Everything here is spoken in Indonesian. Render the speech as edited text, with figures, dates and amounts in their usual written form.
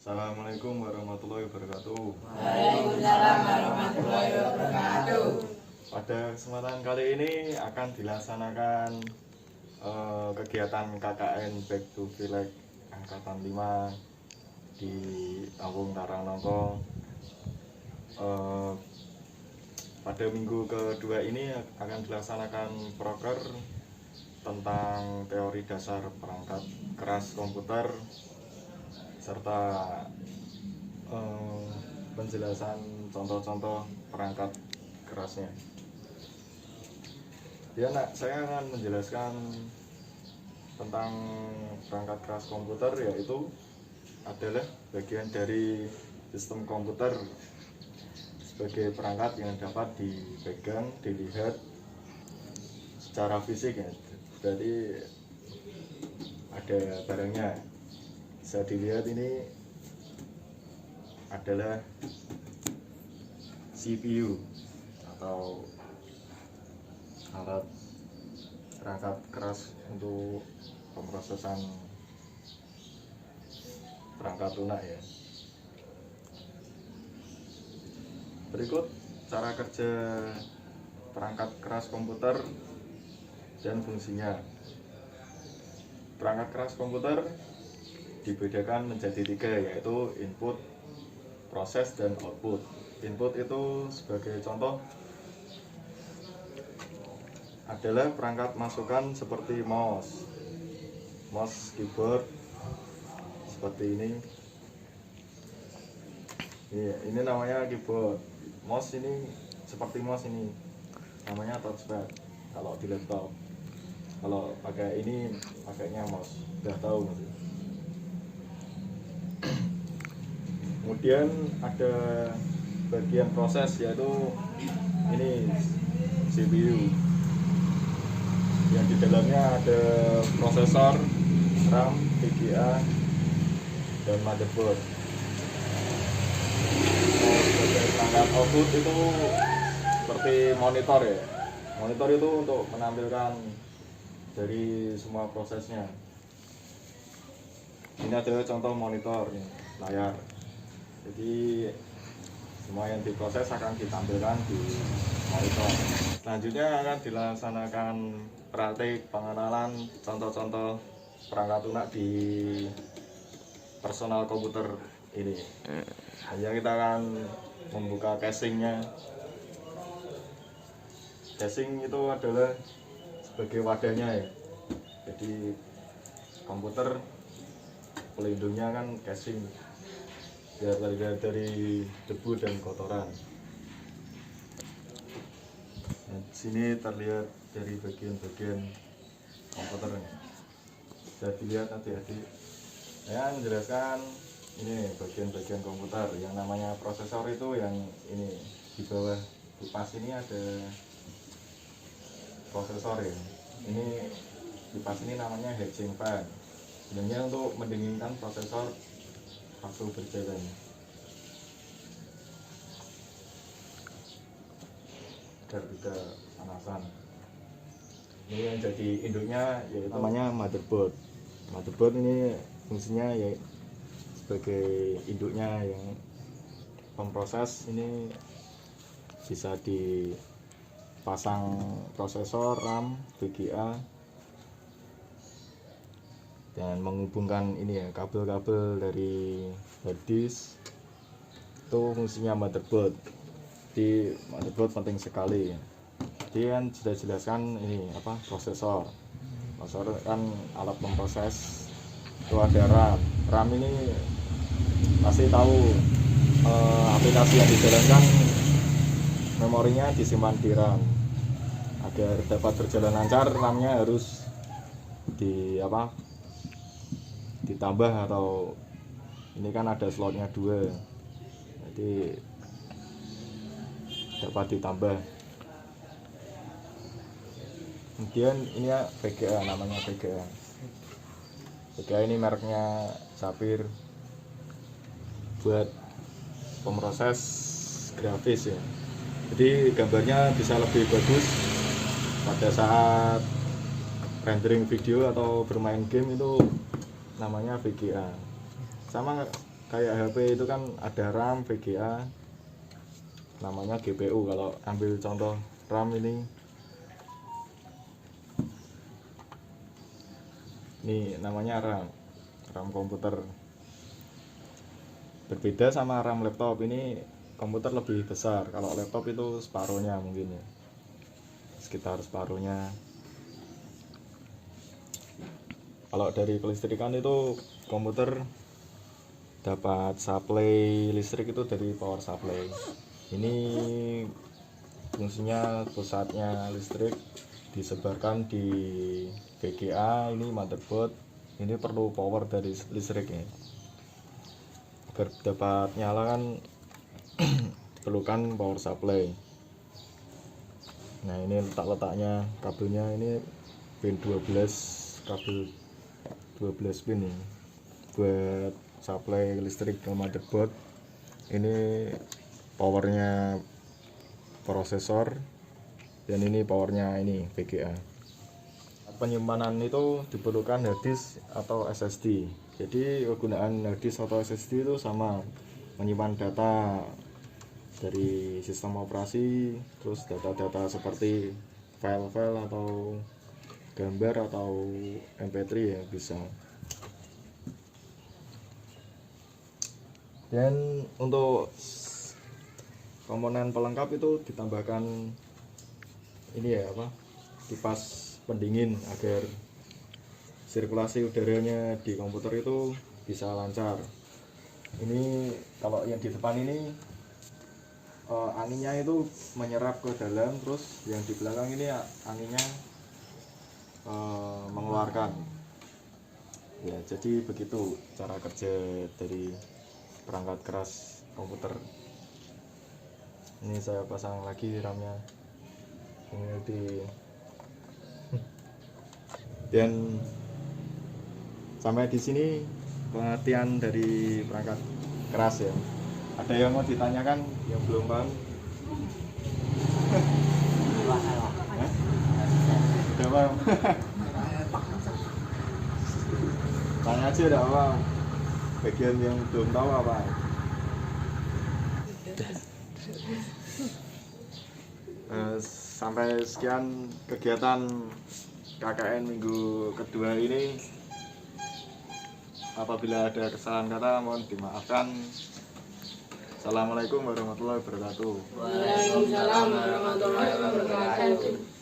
Assalamualaikum warahmatullahi wabarakatuh. Waalaikumsalam warahmatullahi wabarakatuh. Pada kesempatan kali ini akan dilaksanakan kegiatan KKN Back to Village Angkatan 5 di Kampung Tarangnongko. Pada minggu kedua ini akan dilaksanakan proker tentang teori dasar perangkat keras komputer serta penjelasan contoh-contoh perangkat kerasnya. Saya akan menjelaskan tentang perangkat keras komputer, yaitu adalah bagian dari sistem komputer sebagai perangkat yang dapat dipegang, dilihat secara fisik ya. Berarti ada barangnya, bisa dilihat. Ini adalah CPU atau alat perangkat keras untuk pemrosesan perangkat lunak ya. Berikut cara kerja perangkat keras komputer dan fungsinya. Perangkat keras komputer dibedakan menjadi 3, yaitu input, proses, dan output. Input itu sebagai contoh adalah perangkat masukan seperti mouse, keyboard seperti ini. Ini namanya keyboard. Mouse ini seperti mouse, ini namanya touchpad kalau di laptop. Kalau pakai ini pakainya mouse, udah tahu masih. Kemudian ada bagian proses, yaitu ini CPU yang di dalamnya ada prosesor, RAM, VGA, dan motherboard. Sebagai perangkat output itu seperti monitor ya. Monitor itu untuk menampilkan dari semua prosesnya. Ini adalah contoh monitor nih, layar. Jadi semua yang diproses akan ditampilkan di monitor. Selanjutnya akan dilaksanakan praktik pengenalan contoh-contoh perangkat lunak di personal komputer ini. Hanya kita akan membuka casingnya. Casing itu adalah sebagai wadahnya ya. Jadi komputer pelindungnya kan casing, biar terhindar dari debu dan kotoran. Nah, di sini terlihat dari bagian-bagian komputer. Bisa dilihat adik-adik. Saya menjelaskan ini bagian-bagian komputer. Yang namanya prosesor itu yang ini di bawah kipas ini ada prosesor ya. Ini kipas ini namanya heatsink fan. Sebenarnya untuk mendinginkan prosesor waktu berjalan. Agar tidak panasan. Ini yang jadi induknya yaitu namanya motherboard. Motherboard ini fungsinya ya sebagai induknya yang pemproses. Ini bisa dipasang prosesor, RAM, VGA, dan menghubungkan ini ya, kabel-kabel dari hard disk. Itu fungsinya motherboard. Di motherboard penting sekali. Jadi kan sudah jelaskan ini apa, prosesor. Prosesor kan alat pemproses. Itu ada RAM. RAM ini pasti tahu, aplikasi yang dijalankan memorinya disimpan di RAM. Agar dapat berjalan lancar, RAM-nya harus ditambah, atau ini kan ada slotnya 2, jadi dapat ditambah. Kemudian ini ya VGA, namanya VGA. VGA ini mereknya Sapphire, buat pemroses grafis ya. Jadi gambarnya bisa lebih bagus pada saat rendering video atau bermain game, itu namanya VGA. Sama kayak HP itu kan ada RAM, VGA, namanya GPU. Kalau ambil contoh RAM ini namanya RAM komputer. Berbeda sama RAM laptop, ini komputer lebih besar. Kalau laptop itu separuhnya mungkin ya, sekitar separuhnya. Kalau dari kelistrikan itu komputer dapat supply listrik itu dari power supply. Ini fungsinya pusatnya listrik disebarkan di VGA, ini motherboard. Ini perlu power dari listriknya. Agar dapat nyala kan perlukan power supply. Nah, ini letaknya kabelnya, ini pin 12, kabel 12 pin nih buat supply listrik ke motherboard. Ini powernya prosesor, dan ini powernya ini VGA. Penyimpanan itu diperlukan hard disk atau SSD. Jadi kegunaan hard disk atau SSD itu sama, menyimpan data dari sistem operasi, terus data-data seperti file-file atau gambar atau MP3 ya bisa. Dan untuk komponen pelengkap itu ditambahkan ini ya kipas pendingin agar sirkulasi udaranya di komputer itu bisa lancar. Ini kalau yang di depan ini anginnya itu menyerap ke dalam, terus yang di belakang ini anginnya mengeluarkan ya. Jadi begitu cara kerja dari perangkat keras komputer. Ini saya pasang lagi RAM-nya ini dan sampai di sini pengertian dari perangkat keras ya. Ada yang mau ditanyakan yang belum paham? Udah paham? Tanya aja, udah apa? Bagian yang belum tahu apa? Sampai sekian kegiatan KKN minggu kedua ini. Apabila ada kesalahan kata mohon dimaafkan. Assalamualaikum warahmatullahi wabarakatuh. Waalaikumsalam warahmatullahi wabarakatuh.